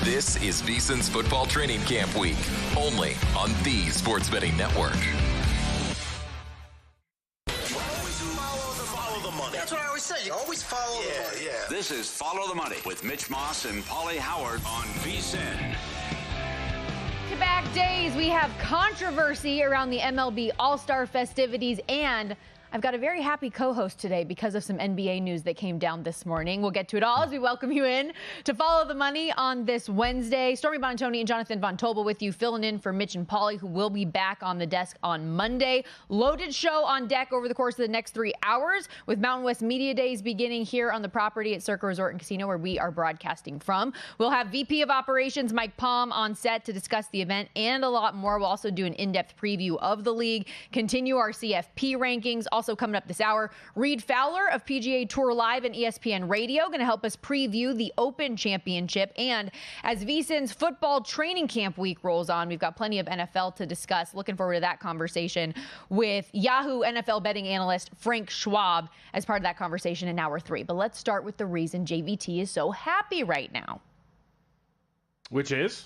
This is VSiN's Football Training Camp Week, only on the Sports Betting Network. Follow the money. That's what I always say. You always follow the money. Yeah. This is Follow the Money with Mitch Moss and Paulie Howard on VSiN. Back days, we have controversy around the MLB All-Star festivities, and I've got a very happy co-host today because of some NBA news that came down this morning. We'll get to it all as we welcome you in to Follow the Money on this Wednesday. Stormy Bontoni and Jonathan Von Tobel with you, filling in for Mitch and Paulie, who will be back on the desk on Monday. Loaded show on deck over the course of the next 3 hours, with Mountain West Media Days beginning here on the property at Circa Resort and Casino, where we are broadcasting from. We'll have VP of Operations Mike Palm on set to discuss the event and a lot more. We'll also do an in-depth preview of the league, continue our CFP rankings. Also coming up this hour, Reed Fowler of PGA Tour Live and ESPN Radio, going to help us preview the Open Championship. And as VSiN's Football Training Camp Week rolls on, we've got plenty of NFL to discuss. Looking forward to that conversation with Yahoo NFL betting analyst Frank Schwab as part of that conversation in hour 3. But let's start with the reason JVT is so happy right now. Which is?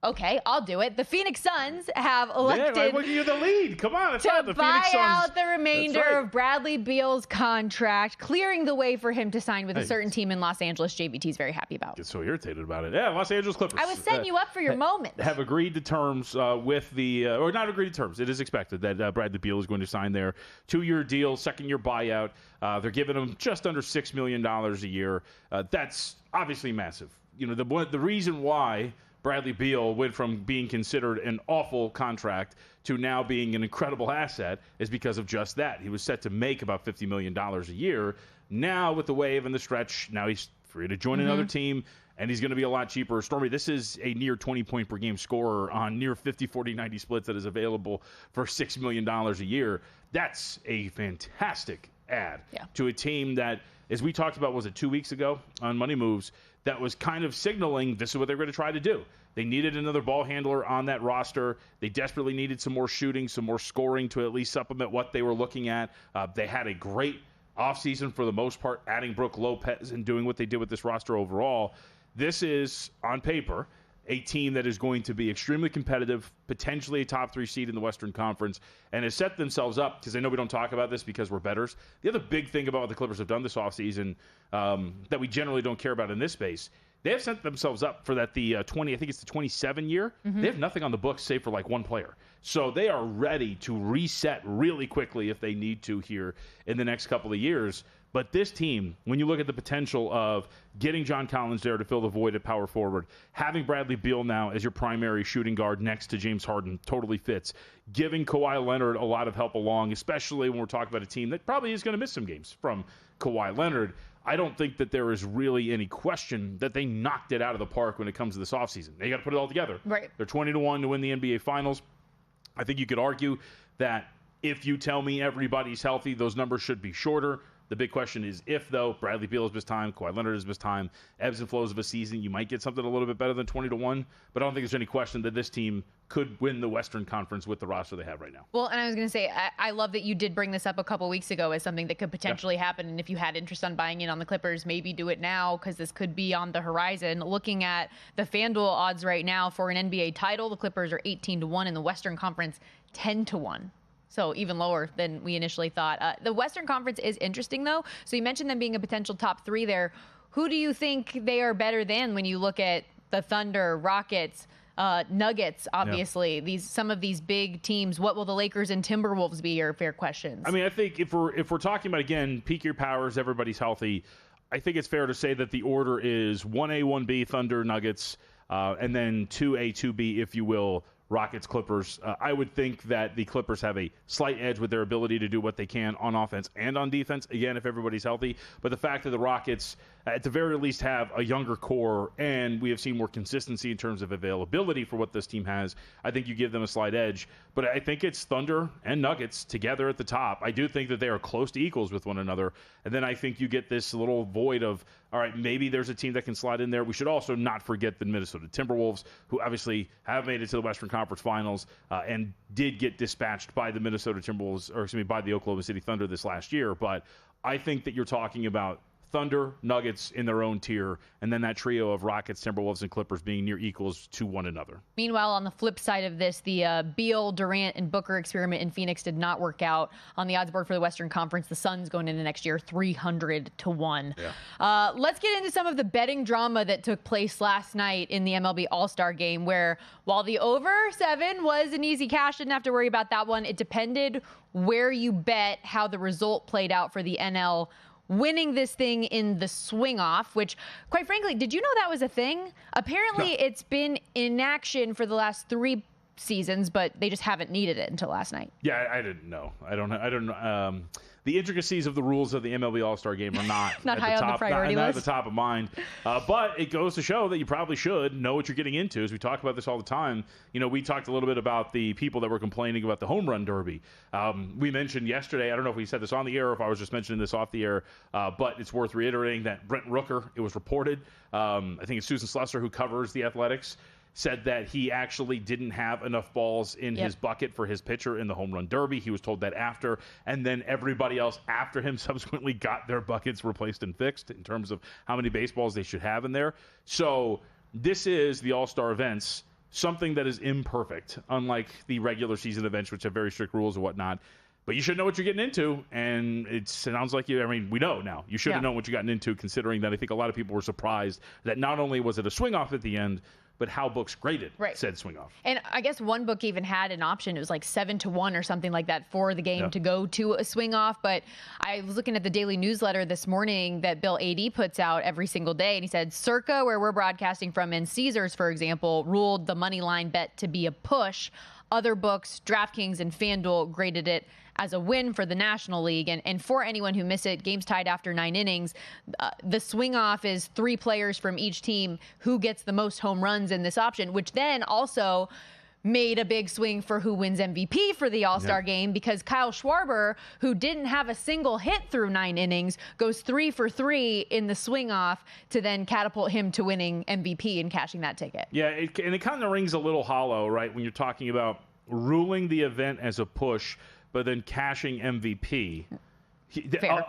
Okay, I'll do it. The Phoenix Suns have elected I'm giving you the lead. Come on, it's to not the buy Phoenix Suns. out the remainder of Bradley Beal's contract, clearing the way for him to sign with a certain team in Los Angeles. JVT's very happy about. Get so irritated about it. Yeah, Los Angeles Clippers. I was setting you up for your moment. Have agreed to terms with the, or not agreed to terms. It is expected that Bradley Beal is going to sign their 2-year deal, second-year buyout. They're giving him just under $6 million a year. That's obviously massive. You know, the reason why Bradley Beal went from being considered an awful contract to now being an incredible asset is because of just that. He was set to make about $50 million a year. Now, with the wave and the stretch, now he's free to join another team, and he's going to be a lot cheaper. Stormy, this is a near 20-point-per-game scorer on near 50-40-90 splits that is available for $6 million a year. That's a fantastic add to a team that, as we talked about, was it 2 weeks ago on Money Moves, that was kind of signaling this is what they're going to try to do. They needed another ball handler on that roster. They desperately needed some more shooting, some more scoring to at least supplement what they were looking at. They had a great offseason for the most part, adding Brook Lopez and doing what they did with this roster overall. This is, on paper, a team that is going to be extremely competitive, potentially a top 3 seed in the Western Conference, and has set themselves up, because I know we don't talk about this because we're bettors. The other big thing about what the Clippers have done this offseason that we generally don't care about in this space, they have set themselves up for that I think it's the 27 year. They have nothing on the books save for like one player. So they are ready to reset really quickly if they need to here in the next couple of years. But this team, when you look at the potential of getting John Collins there to fill the void at power forward, having Bradley Beal now as your primary shooting guard next to James Harden totally fits, giving Kawhi Leonard a lot of help along, especially when we're talking about a team that probably is going to miss some games from Kawhi Leonard. I don't think that there is really any question that they knocked it out of the park when it comes to this offseason. They got to put it all together. Right. They're 20-1 to win the NBA Finals. I think you could argue that if you tell me everybody's healthy, those numbers should be shorter. The big question is if, though. Bradley Beal has missed time, Kawhi Leonard has missed time, ebbs and flows of a season, you might get something a little bit better than 20-1, but I don't think there's any question that this team could win the Western Conference with the roster they have right now. Well, and I was going to say, I love that you did bring this up a couple weeks ago as something that could potentially happen, and if you had interest on buying in on the Clippers, maybe do it now, because this could be on the horizon. Looking at the FanDuel odds right now for an NBA title, the Clippers are 18-1, in the Western Conference, 10-1. So even lower than we initially thought. The Western Conference is interesting, though. So you mentioned them being a potential top 3 there. Who do you think they are better than when you look at the Thunder, Rockets, Nuggets, obviously? Some of these big teams. What will the Lakers and Timberwolves be are fair questions. I mean, I think if we're talking about, again, peak your powers, everybody's healthy, I think it's fair to say that the order is 1A, 1B, Thunder, Nuggets, and then 2A, 2B, if you will, Rockets, Clippers. I would think that the Clippers have a slight edge with their ability to do what they can on offense and on defense, again, if everybody's healthy. But the fact that the Rockets, at the very least, have a younger core, and we have seen more consistency in terms of availability for what this team has, I think you give them a slight edge. But I think it's Thunder and Nuggets together at the top. I do think that they are close to equals with one another. And then I think you get this little void of, all right, maybe there's a team that can slide in there. We should also not forget the Minnesota Timberwolves, who obviously have made it to the Western Conference Finals and did get dispatched by the Minnesota Timberwolves, or excuse me, by the Oklahoma City Thunder this last year. But I think that you're talking about Thunder, Nuggets in their own tier, and then that trio of Rockets, Timberwolves, and Clippers being near equals to one another. Meanwhile, on the flip side of this, the Beal, Durant, and Booker experiment in Phoenix did not work out. On the odds board for the Western Conference, the Suns going into next year 300-1. Yeah. Let's get into some of the betting drama that took place last night in the MLB All-Star game, where while the over 7 was an easy cash, didn't have to worry about that one. It depended where you bet how the result played out for the NL winning this thing in the swing off, which, quite frankly, did you know that was a thing? Apparently, It's been in action for the last 3 seasons, but they just haven't needed it until last night. Yeah, I didn't know. I don't know. The intricacies of the rules of the MLB All-Star game are not not high on the priority not list. at the top of mind. But it goes to show that you probably should know what you're getting into. As we talk about this all the time, we talked a little bit about the people that were complaining about the home run derby. We mentioned yesterday, I don't know if we said this on the air or if I was just mentioning this off the air, but it's worth reiterating that Brent Rooker, it was reported, I think it's Susan Slusser who covers the Athletics, said that he actually didn't have enough balls in his bucket for his pitcher in the home run derby. He was told that after, and then everybody else after him subsequently got their buckets replaced and fixed in terms of how many baseballs they should have in there. So this is the All-Star events, something that is imperfect, unlike the regular season events, which have very strict rules and whatnot. But you should know what you're getting into, and it sounds like we know now. You should have known what you gotten into, considering that I think a lot of people were surprised that not only was it a swing-off at the end, but how books graded said swing off. And I guess one book even had an option. It was like 7-1 or something like that for the game to go to a swing off. But I was looking at the daily newsletter this morning that Bill AD puts out every single day. And he said, Circa, where we're broadcasting from, and Caesars, for example, ruled the money line bet to be a push. Other books, DraftKings and FanDuel, graded it as a win for the National League. And for anyone who missed it, games tied after 9 innings. The swing-off is 3 players from each team who gets the most home runs in this option, which then also made a big swing for who wins MVP for the All-Star game, because Kyle Schwarber, who didn't have a single hit through 9 innings, goes 3 for 3 in the swing-off to then catapult him to winning MVP and cashing that ticket. Yeah, and it kind of rings a little hollow, right, when you're talking about ruling the event as a push, but then cashing MVP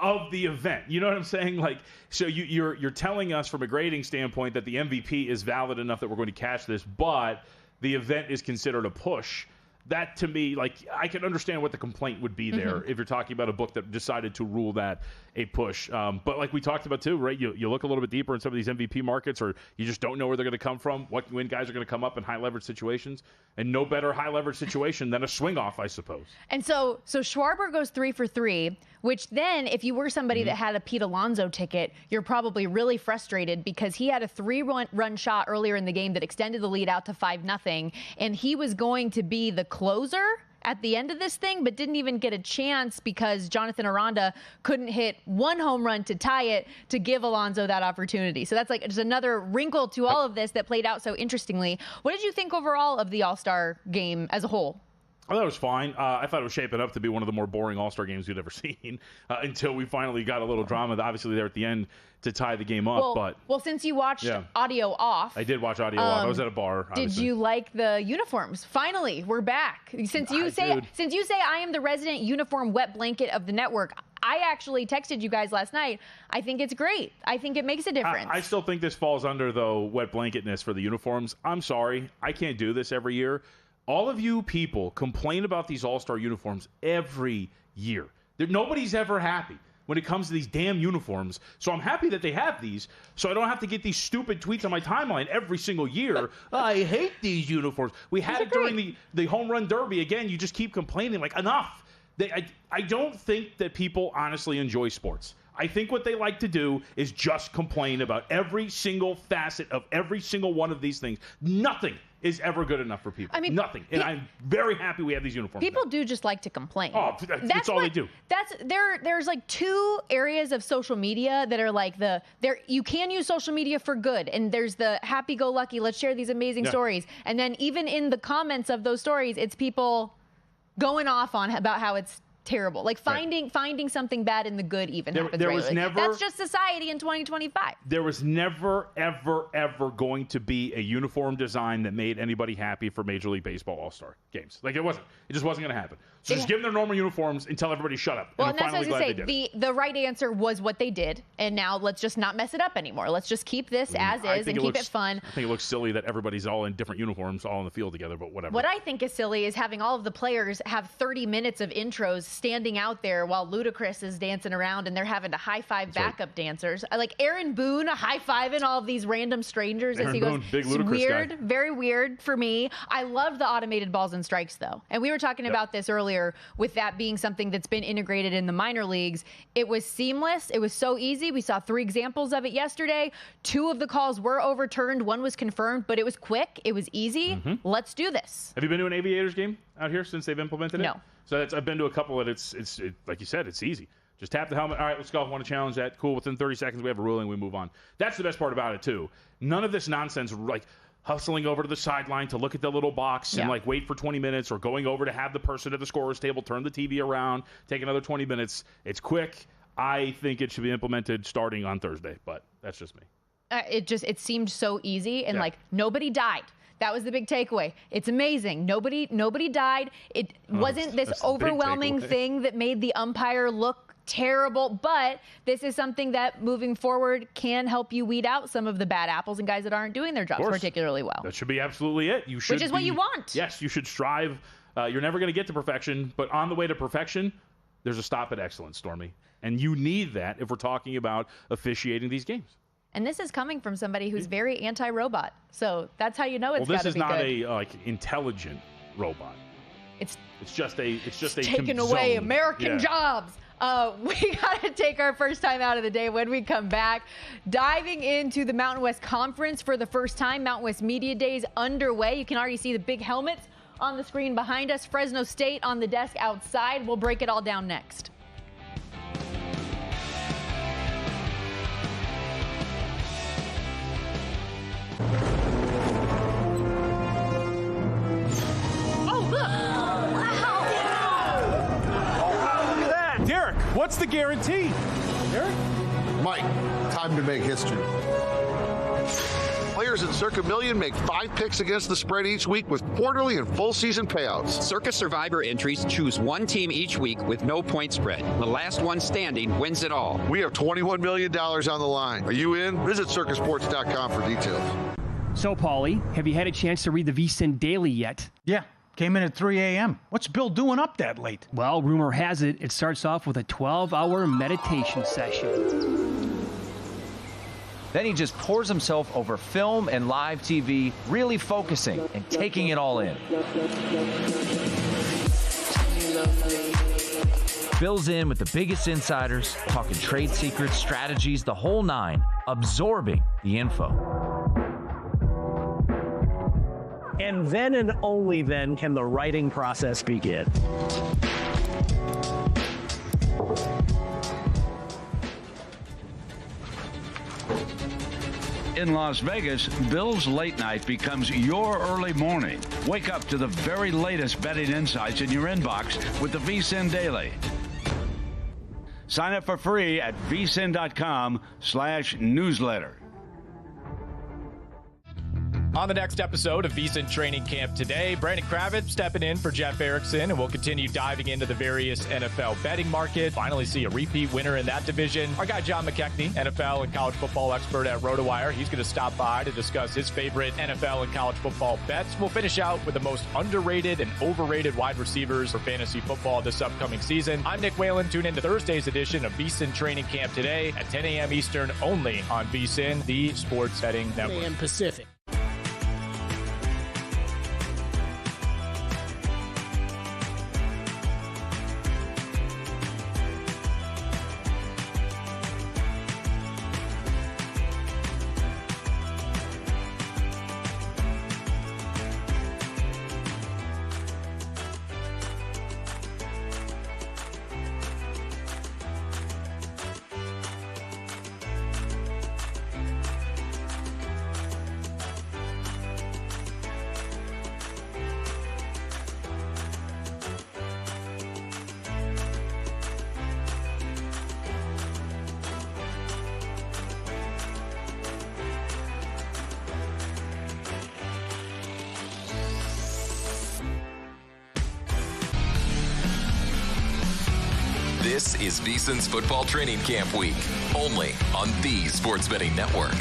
of the event. You know what I'm saying? Like, so you're telling us from a grading standpoint that the MVP is valid enough that we're going to cash this, but the event is considered a push. That, to me, like, I can understand what the complaint would be there if you're talking about a book that decided to rule that a push. But like we talked about too, right? You look a little bit deeper in some of these MVP markets, or you just don't know where they're going to come from, when guys are going to come up in high leverage situations, and no better high leverage situation than a swing off, I suppose. And so Schwarber goes 3 for 3, which then, if you were somebody that had a Pete Alonso ticket, you're probably really frustrated because he had a 3-run shot earlier in the game that extended the lead out to 5-0, and he was going to be the closer at the end of this thing, but didn't even get a chance because Jonathan Aranda couldn't hit 1 home run to tie it to give Alonso that opportunity. So that's like just another wrinkle to all of this that played out so interestingly. What did you think overall of the All-Star game as a whole? I thought it was fine. I thought it was shaping up to be one of the more boring All-Star games we'd ever seen until we finally got a little drama, obviously, there at the end to tie the game up. Well, since you watched audio off. I did watch audio off. I was at a bar, obviously. Did you like the uniforms? Finally, we're back. Since you say I am the resident uniform wet blanket of the network, I actually texted you guys last night. I think it's great. I think it makes a difference. I still think this falls under, though, wet blanketness for the uniforms. I'm sorry. I can't do this every year. All of you people complain about these All-Star uniforms every year. Nobody's ever happy when it comes to these damn uniforms. So I'm happy that they have these, so I don't have to get these stupid tweets on my timeline every single year. I hate these uniforms. We had it during the home run derby. Again, you just keep complaining. Like, enough. I don't think that people honestly enjoy sports. I think what they like to do is just complain about every single facet of every single one of these things. Nothing is ever good enough for people. I mean, nothing. And I'm very happy we have these uniforms. People do just like to complain. Oh, that's all they do. There's like 2 areas of social media that are like you can use social media for good, and there's the happy-go-lucky, let's share these amazing stories. And then even in the comments of those stories, it's people going off on about how it's terrible. Like finding something bad in the good even happens regularly. That's just society in 2025. There was never, ever going to be a uniform design that made anybody happy for Major League Baseball All-Star games. Like, it just wasn't going to happen. So just give them their normal uniforms and tell everybody shut up. Well, and that's what I was going to say. The right answer was what they did, and now let's just not mess it up anymore. Let's just keep this as is and keep it fun. I think it looks silly that everybody's all in different uniforms, all in the field together, but whatever. What I think is silly is having all of the players have 30 minutes of intros standing out there while Ludacris is dancing around, and they're having to high-five backup dancers. Like Aaron Boone high-fiving all of these random strangers as he goes. Big it's Ludacris weird, guy. Very weird for me. I love the automated balls and strikes, though. And we were talking about this earlier with that being something that's been integrated in the minor leagues. It was seamless. It was so easy. We saw 3 examples of it yesterday. 2 of the calls were overturned. 1 was confirmed, but it was quick. It was easy. Let's do this. Have you been to an Aviators game out here since they've implemented it? No. So I've been to a couple, and it's like you said, it's easy. Just tap the helmet. All right, let's go. Want to challenge that? Cool. Within 30 seconds, we have a ruling. We move on. That's the best part about it, too. None of this nonsense, like hustling over to the sideline to look at the little box and like wait for 20 minutes, or going over to have the person at the scorer's table turn the TV around, take another 20 minutes. It's quick. I think it should be implemented starting on Thursday, but that's just me. It seemed so easy, and like nobody died. That was the big takeaway. It's amazing. Nobody died. It wasn't this overwhelming thing that made the umpire look terrible, but this is something that moving forward can help you weed out some of the bad apples and guys that aren't doing their jobs particularly well. That should be absolutely it. Which is what you want. Yes, you should strive. You're never going to get to perfection, but on the way to perfection, there's a stop at excellence, Stormy. And you need that if we're talking about officiating these games. And this is coming from somebody who's very anti-robot. So that's how you know it's got to be good. Well, this is not a intelligent robot. It's just a taking away American jobs. We got to take our first time out of the day. When we come back, diving into the Mountain West Conference for the first time. Mountain West Media Days underway. You can already see the big helmets on the screen behind us. Fresno State on the desk outside. We'll break it all down next. What's the guarantee? Eric? Mike, time to make history. Players in Circa Million make 5 picks against the spread each week with quarterly and full season payouts. Circa Survivor entries choose one team each week with no point spread. The last one standing wins it all. We have $21 million on the line. Are you in? Visit circasports.com for details. So, Paulie, have you had a chance to read the VSiN Daily yet? Yeah. Came in at 3 a.m. What's Bill doing up that late? Well, rumor has it, it starts off with a 12-hour meditation session. Then he just pours himself over film and live TV, really focusing and taking it all in. Bill's in with the biggest insiders, talking trade secrets, strategies, the whole 9, absorbing the info. And then and only then can the writing process begin. In Las Vegas, Bill's late night becomes your early morning. Wake up to the very latest betting insights in your inbox with the VSiN Daily. Sign up for free at vsin.com/newsletter. On the next episode of VSiN Training Camp today, Brandon Kravitz stepping in for Jeff Erickson, and we'll continue diving into the various NFL betting market. Finally see a repeat winner in that division. Our guy John McKechnie, NFL and college football expert at RotoWire, he's going to stop by to discuss his favorite NFL and college football bets. We'll finish out with the most underrated and overrated wide receivers for fantasy football this upcoming season. I'm Nick Whalen. Tune in to Thursday's edition of VSiN Training Camp today at 10 a.m. Eastern, only on VSiN, the sports betting network. 10 a.m. Pacific. This is VSiN's Football Training Camp Week, only on the Sports Betting Network.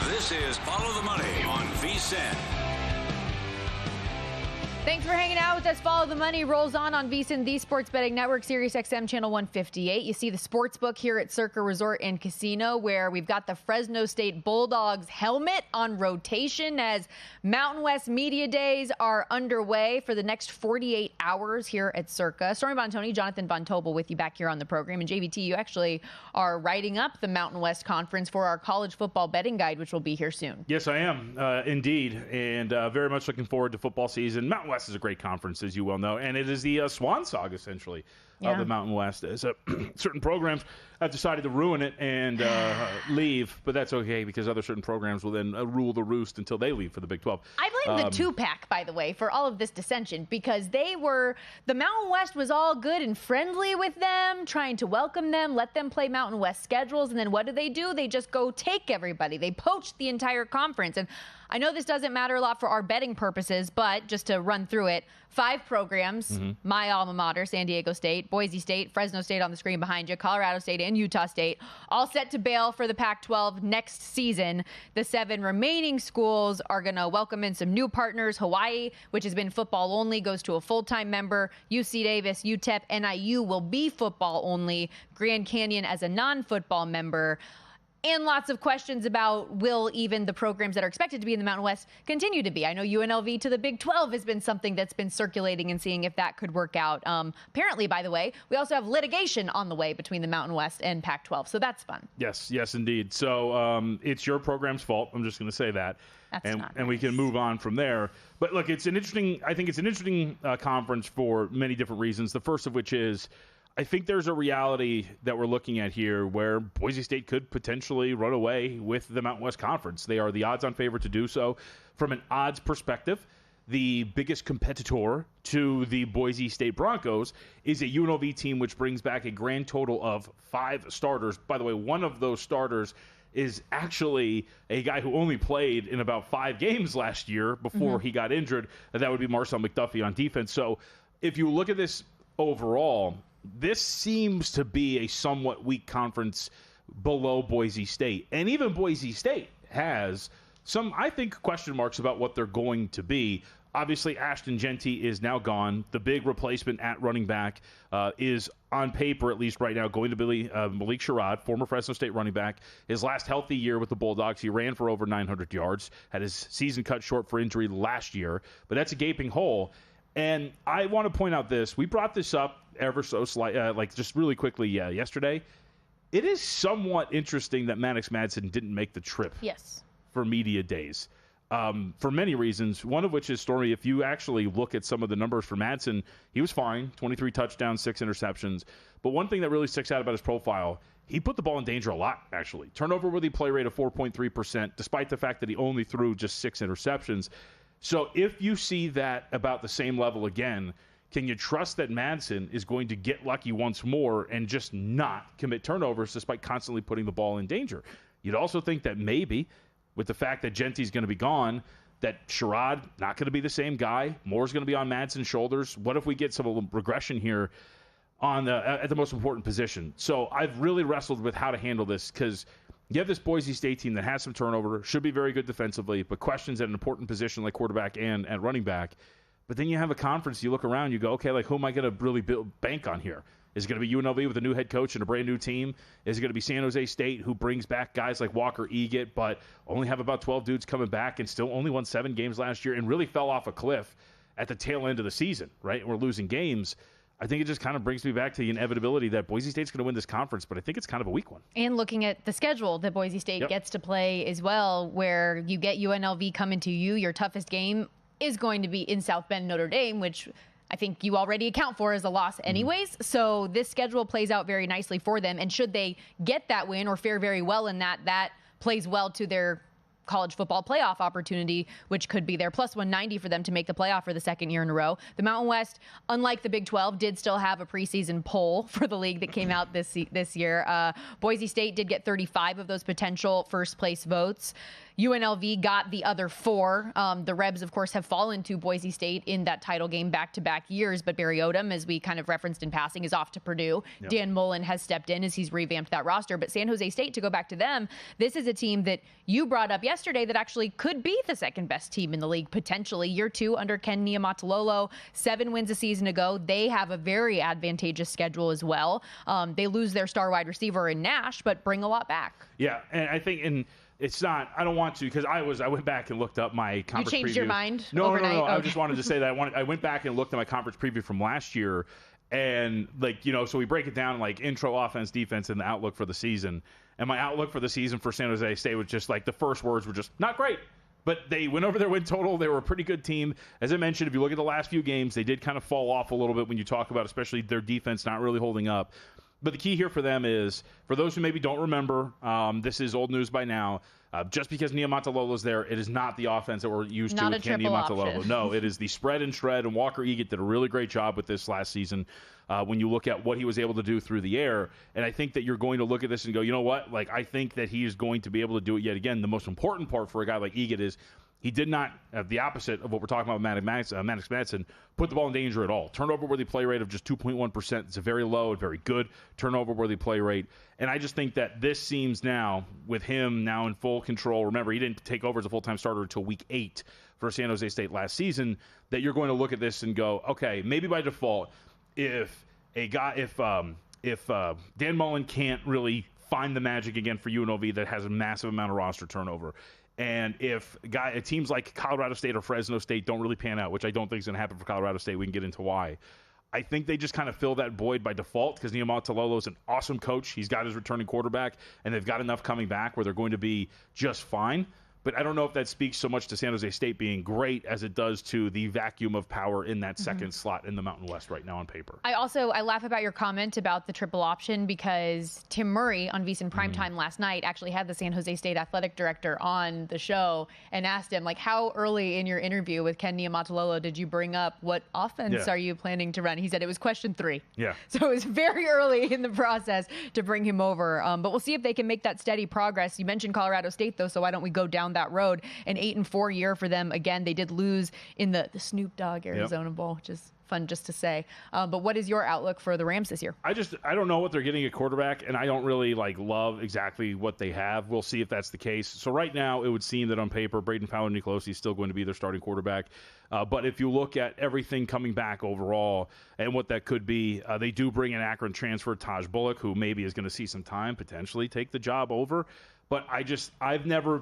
This is Follow the Money on VSiN. Thanks for hanging out with us. Follow the Money rolls on VSiN, the Sports Betting Network, Sirius XM Channel 158. You see the sports book here at Circa Resort and Casino, where we've got the Fresno State Bulldogs helmet on rotation as Mountain West Media Days are underway for the next 48 hours here at Circa. Stormy Bontoni, Jonathan Von Tobel with you back here on the program. And JVT, you actually are writing up the Mountain West Conference for our college football betting guide, which will be here soon. Yes, I am, indeed, and very much looking forward to football season. Mountain West is a great conference, as you well know, and it is the swan song, essentially, of the Mountain West. So certain programs have decided to ruin it and leave, but that's okay because other certain programs will then rule the roost until they leave for the Big 12. I blame the two-pack, by the way, for all of this dissension because the Mountain West was all good and friendly with them, trying to welcome them, let them play Mountain West schedules, and then what do? They just go take everybody. They poached the entire conference, and I know this doesn't matter a lot for our betting purposes, but just to run through it, 5 programs, my alma mater, San Diego State, Boise State, Fresno State on the screen behind you, Colorado State, and Utah State, all set to bail for the Pac-12 next season. The 7 remaining schools are going to welcome in some new partners. Hawaii, which has been football only, goes to a full-time member. UC Davis, UTEP, NIU will be football only. Grand Canyon as a non-football member. And lots of questions about will even the programs that are expected to be in the Mountain West continue to be. I know UNLV to the Big 12 has been something that's been circulating and seeing if that could work out. Apparently, by the way, we also have litigation on the way between the Mountain West and Pac-12, so that's fun. Yes, indeed. So it's your program's fault. I'm just going to say that. And we can move on from there. But look, I think it's an interesting conference for many different reasons. The first of which is, I think there's a reality that we're looking at here where Boise State could potentially run away with the Mountain West Conference. They are the odds-on favorite to do so. From an odds perspective, the biggest competitor to the Boise State Broncos is a UNLV team which brings back a grand total of 5 starters. By the way, one of those starters is actually a guy who only played in about 5 games last year before he got injured. That would be Marcel McDuffie on defense. So if you look at this overall, this seems to be a somewhat weak conference below Boise State. And even Boise State has some, I think, question marks about what they're going to be. Obviously, Ashton Jeanty is now gone. The big replacement at running back is, on paper at least right now, going to be Malik Sherrod, former Fresno State running back. His last healthy year with the Bulldogs, he ran for over 900 yards, had his season cut short for injury last year. But that's a gaping hole. And I want to point out this. We brought this up ever so just really quickly yesterday. It is somewhat interesting that Maddox Madsen didn't make the trip for media days for many reasons, one of which is, Stormy, if you actually look at some of the numbers for Madsen, he was fine, 23 touchdowns, 6 interceptions. But one thing that really sticks out about his profile, he put the ball in danger a lot, actually. Turnover-worthy play rate of 4.3%, despite the fact that he only threw just 6 interceptions. So if you see that about the same level again, can you trust that Madsen is going to get lucky once more and just not commit turnovers despite constantly putting the ball in danger? You'd also think that maybe, with the fact that Jeanty's going to be gone, that Sherrod not going to be the same guy. Moore's going to be on Madsen's shoulders. What if we get some regression here on at the most important position? So I've really wrestled with how to handle this because you have this Boise State team that has some turnover, should be very good defensively, but questions at an important position like quarterback and at running back. But then you have a conference, you look around, you go, okay, like who am I going to really bank on here? Is it going to be UNLV with a new head coach and a brand new team? Is it going to be San Jose State who brings back guys like Walker Eget, but only have about 12 dudes coming back and still only won 7 games last year and really fell off a cliff at the tail end of the season, right? And we're losing games. I think it just kind of brings me back to the inevitability that Boise State's going to win this conference, but I think it's kind of a weak one. And looking at the schedule that Boise State gets to play as well, where you get UNLV coming to you, your toughest game is going to be in South Bend, Notre Dame, which I think you already account for as a loss anyways. So this schedule plays out very nicely for them. And should they get that win or fare very well in that, that plays well to their college football playoff opportunity, which could be their plus 190 for them to make the playoff for the second year in a row. The Mountain West, unlike the Big 12, did still have a preseason poll for the league that came out this year. Boise State did get 35 of those potential first place votes. UNLV got the other 4. The Rebs, of course, have fallen to Boise State in that title game back-to-back years, but Barry Odom, as we kind of referenced in passing, is off to Purdue. Yep. Dan Mullen has stepped in as he's revamped that roster. But San Jose State, to go back to them, this is a team that you brought up yesterday that actually could be the second-best team in the league, potentially. Year 2 under Ken Niumatalolo, 7 wins a season ago. They have a very advantageous schedule as well. They lose their star wide receiver in Nash, but bring a lot back. Yeah, and I think it's not. I don't want to because I went back and looked up my conference preview. You changed your mind overnight? No. Okay. I just wanted to say that I went back and looked at my conference preview from last year, and so we break it down like intro, offense, defense, and the outlook for the season. And my outlook for the season for San Jose State was just like the first words were just not great. But they went over their win total. They were a pretty good team. As I mentioned, if you look at the last few games, they did kind of fall off a little bit when you talk about especially their defense not really holding up. But the key here for them is, for those who maybe don't remember, this is old news by now, just because Niumatalolo's there, it is not the offense that we're used to with Ken Niumatalolo. No, it is the spread and shred, and Walker Egan did a really great job with this last season when you look at what he was able to do through the air. And I think that you're going to look at this and go, you know what? Like, I think that he is going to be able to do it yet again. The most important part for a guy like Egan is he did not, the opposite of what we're talking about with Maddox Madsen, put the ball in danger at all. Turnover-worthy play rate of just 2.1%. It's a very low and very good turnover-worthy play rate. And I just think that this seems now, with him now in full control, remember, he didn't take over as a full-time starter until week 8 for San Jose State last season, that you're going to look at this and go, okay, maybe by default, if Dan Mullen can't really find the magic again for UNLV that has a massive amount of roster turnover, and if teams like Colorado State or Fresno State don't really pan out, which I don't think is going to happen for Colorado State, we can get into why. I think they just kind of fill that void by default because Niumatalolo is an awesome coach. He's got his returning quarterback, and they've got enough coming back where they're going to be just fine. But I don't know if that speaks so much to San Jose State being great as it does to the vacuum of power in that second slot in the Mountain West right now on paper. I laugh about your comment about the triple option because Tim Murray on VSiN Primetime last night actually had the San Jose State athletic director on the show and asked him, like, how early in your interview with Ken Niumatalolo did you bring up what offense are you planning to run? He said it was question 3. Yeah. So it was very early in the process to bring him over. But we'll see if they can make that steady progress. You mentioned Colorado State, though, so why don't we go down that road? An 8-4 year for them. Again, they did lose in the Snoop Dogg Arizona Bowl, which is fun just to say. But what is your outlook for the Rams this year? I don't know what they're getting at quarterback, and I don't really love exactly what they have. We'll see if that's the case. So right now, it would seem that on paper, Braden Fowler-Nicolosi is still going to be their starting quarterback. But if you look at everything coming back overall and what that could be, they do bring an Akron transfer, Taj Bullock, who maybe is going to see some time, potentially take the job over. But I've never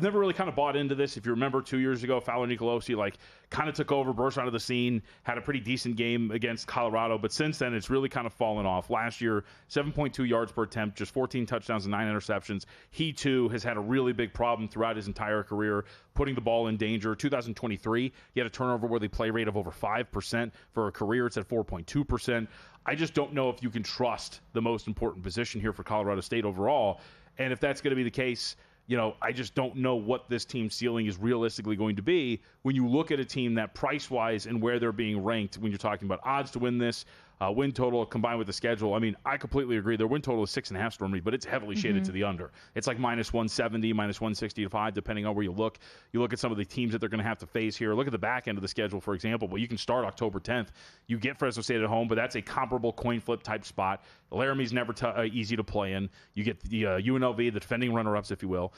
really kind of bought into this. If you remember 2 years ago, Fowler-Nicolosi kind of took over, burst onto the scene, had a pretty decent game against Colorado. But since then, it's really kind of fallen off. Last year, 7.2 yards per attempt, just 14 touchdowns and 9 interceptions. He, too, has had a really big problem throughout his entire career, putting the ball in danger. 2023, he had a turnover-worthy play rate of over 5%. For a career, it's at 4.2%. I just don't know if you can trust the most important position here for Colorado State overall. And if that's going to be the case, I just don't know what this team's ceiling is realistically going to be when you look at a team that price-wise and where they're being ranked when you're talking about odds to win this, win total combined with the schedule. I mean, I completely agree. Their win total is 6.5, Stormy, but it's heavily shaded to the under. It's like minus 170, minus 165, depending on where you look. You look at some of the teams that they're going to have to face here. Look at the back end of the schedule, for example. Well, you can start October 10th. You get Fresno State at home, but that's a comparable coin flip type spot. Laramie's never easy to play in. You get the UNLV, the defending runner-ups, if you will,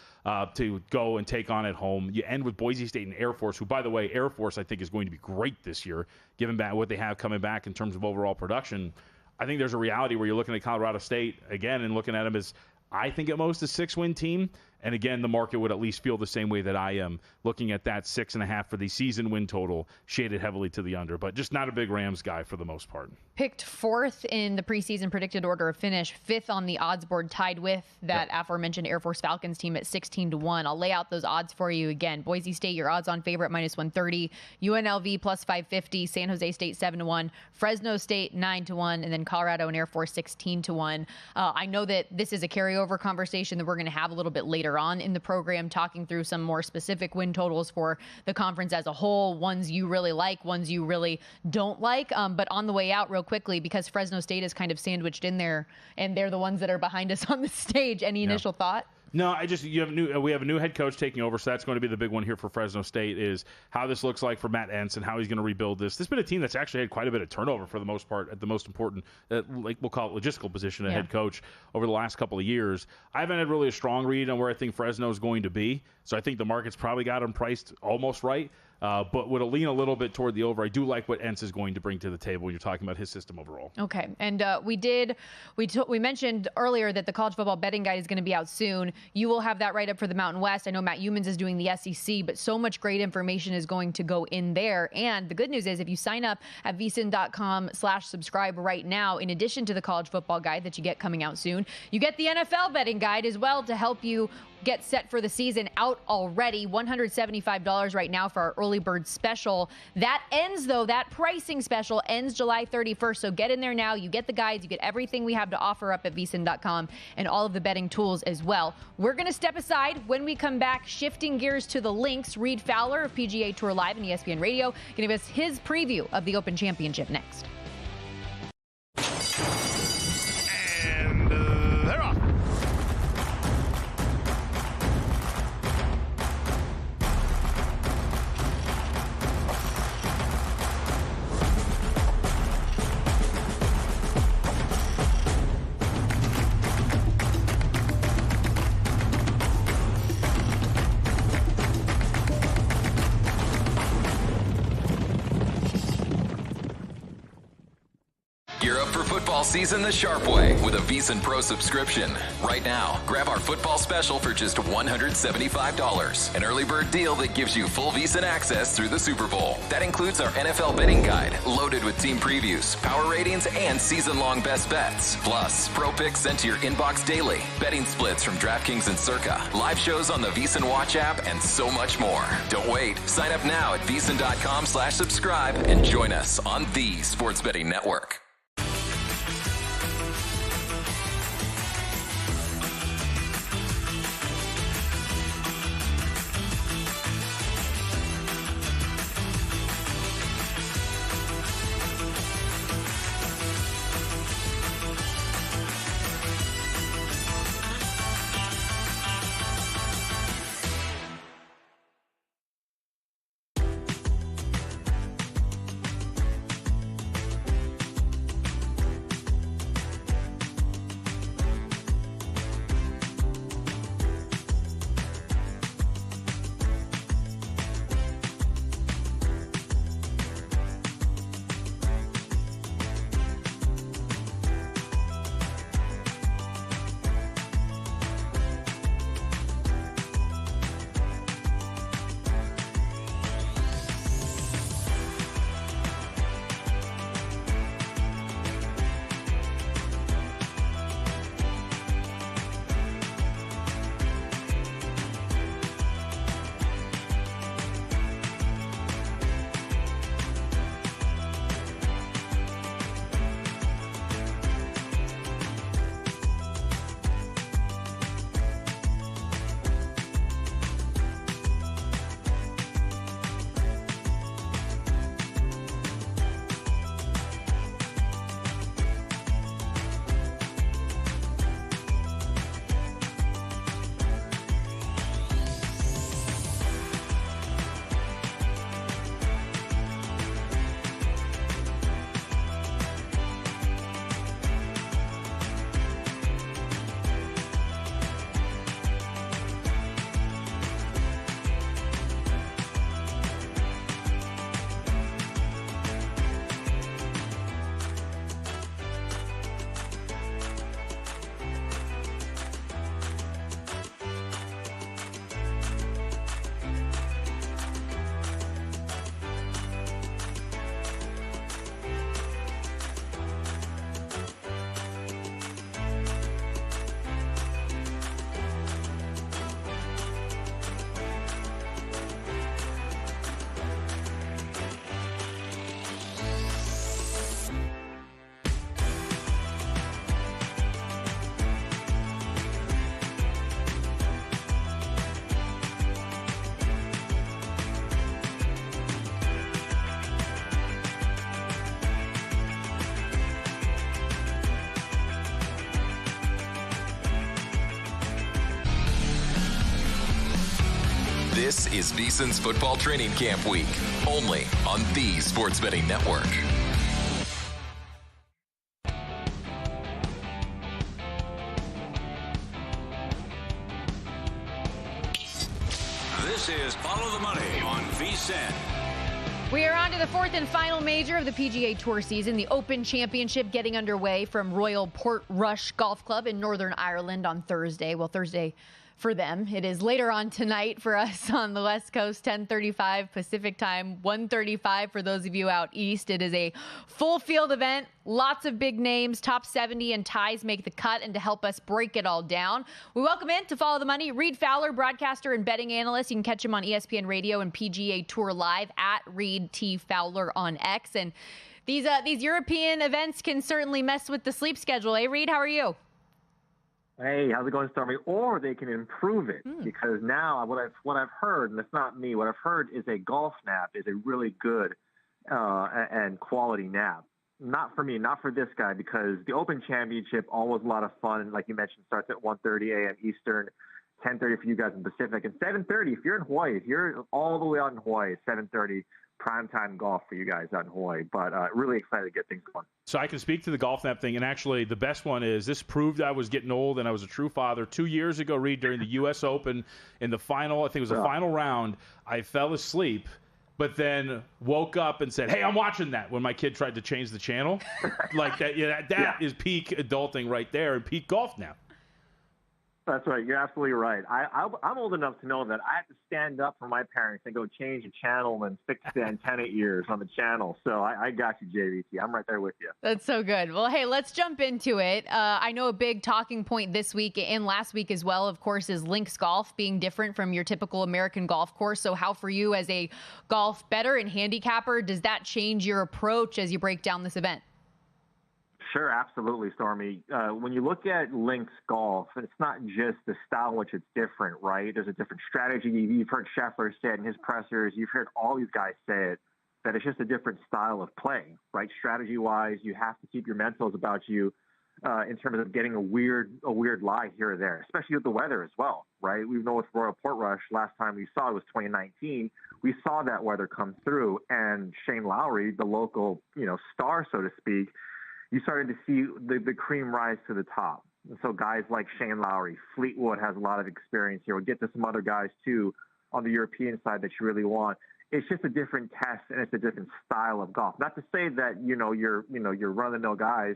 to go and take on at home. You end with Boise State and Air Force, who, by the way, Air Force I think is going to be great this year, given back what they have coming back in terms of overall production. I think there's a reality where you're looking at Colorado State, again, and looking at them as, I think at most, a 6-win team. And again, the market would at least feel the same way that I am, looking at that 6.5 for the season win total, shaded heavily to the under, but just not a big Rams guy for the most part. Picked 4th in the preseason predicted order of finish, 5th on the odds board, tied with that aforementioned Air Force Falcons team at 16-1. I'll lay out those odds for you again. Boise State, your odds on favorite, minus 130. UNLV plus 550. San Jose State 7-1. Fresno State 9-1, and then Colorado and Air Force 16-1. I know that this is a carryover conversation that we're going to have a little bit later on in the program, talking through some more specific win totals for the conference as a whole, ones you really like, ones you really don't like. But on the way out, real quickly, because Fresno State is kind of sandwiched in there and they're the ones that are behind us on the stage, any initial thought? No, we have a new head coach taking over, so that's going to be the big one here for Fresno State is how this looks like for Matt Entz and how he's going to rebuild this. This has been a team that's actually had quite a bit of turnover for the most part at the most important, like we'll call it logistical position of head coach over the last couple of years. I haven't had really a strong read on where I think Fresno is going to be, so I think the market's probably got them priced almost right. But would lean a little bit toward the over. I do like what Entz is going to bring to the table when you're talking about his system overall. Okay, and we mentioned earlier that the college football betting guide is going to be out soon. You will have that right up for the Mountain West. I know Matt Youmans is doing the SEC, but so much great information is going to go in there. And the good news is if you sign up at VSiN.com/subscribe right now, in addition to the college football guide that you get coming out soon, you get the NFL betting guide as well to help you get set for the season, out already. $175 right now for our early bird special. That ends, though, that pricing special ends July 31st. So get in there now. You get the guides. You get everything we have to offer up at VSiN.com and all of the betting tools as well. We're going to step aside. When we come back, shifting gears to the links, Reed Fowler of PGA Tour Live and ESPN Radio going to give us his preview of the Open Championship next. And they're off. Gear up for football season the sharp way with a VSiN Pro subscription. Right now, grab our football special for just $175. An early bird deal that gives you full VSiN access through the Super Bowl. That includes our NFL betting guide, loaded with team previews, power ratings, and season-long best bets. Plus, pro picks sent to your inbox daily, betting splits from DraftKings and Circa, live shows on the VSiN Watch app, and so much more. Don't wait. Sign up now at VSiN.com/subscribe and join us on the Sports Betting Network. This is VSiN's Football Training Camp Week, only on the Sports Betting Network. This is Follow the Money on VSiN. We are on to the fourth and final major of the PGA Tour season, the Open Championship getting underway from Royal Portrush Golf Club in Northern Ireland on Thursday. Well, Thursday for them. It is later on tonight for us on the West Coast, 10:35 Pacific time, 1:35 for those of you out east. It is a full field event, lots of big names, top 70 and ties make the cut, and to help us break it all down, we welcome in to Follow the Money, Reed Fowler, broadcaster and betting analyst. You can catch him on ESPN Radio and PGA Tour Live at Reed T. Fowler on X. And these European events can certainly mess with the sleep schedule. Hey, Reed, how are you? Hey, how's it going, Stormy? Or they can improve it because now what I've heard, and it's not me, what I've heard is a golf nap is a really good and quality nap. Not for me, not for this guy, because the Open Championship always a lot of fun. Like you mentioned, starts at 1:30 a.m. Eastern, 10:30 for you guys in Pacific, and 7:30 if you're in Hawaii. If you're all the way out in Hawaii, it's 7:30. Primetime golf for you guys out in Hawaii, but really excited to get things going. So I can speak to the golf nap thing, and actually the best one is this proved I was getting old and I was a true father. 2 years ago, Reed, during the U.S. Open in the final, I think it was the final round, I fell asleep, but then woke up and said, hey, I'm watching that when my kid tried to change the channel. Like that, that is peak adulting right there and peak golf nap. That's right. You're absolutely right. I'm old enough to know that I have to stand up for my parents and go change the channel and fix the antenna ears on the channel. So I got you, JVT. I'm right there with you. That's so good. Well, hey, let's jump into it. I know a big talking point this week and last week as well, of course, is links golf being different from your typical American golf course. So how for you as a golf bettor and handicapper, does that change your approach as you break down this event? Sure, absolutely, Stormy. When you look at links golf, it's not just the style in which it's different, right? There's a different strategy. You've heard Scheffler say it in his pressers. You've heard all these guys say it, that it's just a different style of play, right? Strategy-wise, you have to keep your mentals about you in terms of getting a weird lie here or there, especially with the weather as well, right? We know with Royal Portrush, last time we saw it was 2019. We saw that weather come through, and Shane Lowry, the local, star, so to speak, you started to see the cream rise to the top. And so guys like Shane Lowry, Fleetwood has a lot of experience here. We'll get to some other guys, too, on the European side that you really want. It's just a different test, and it's a different style of golf. Not to say that, your run-of-the-mill guys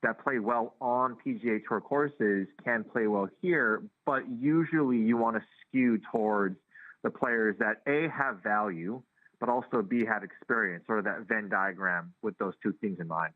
that play well on PGA Tour courses can play well here, but usually you want to skew towards the players that, A, have value, but also, B, have experience, sort of that Venn diagram with those two things in mind.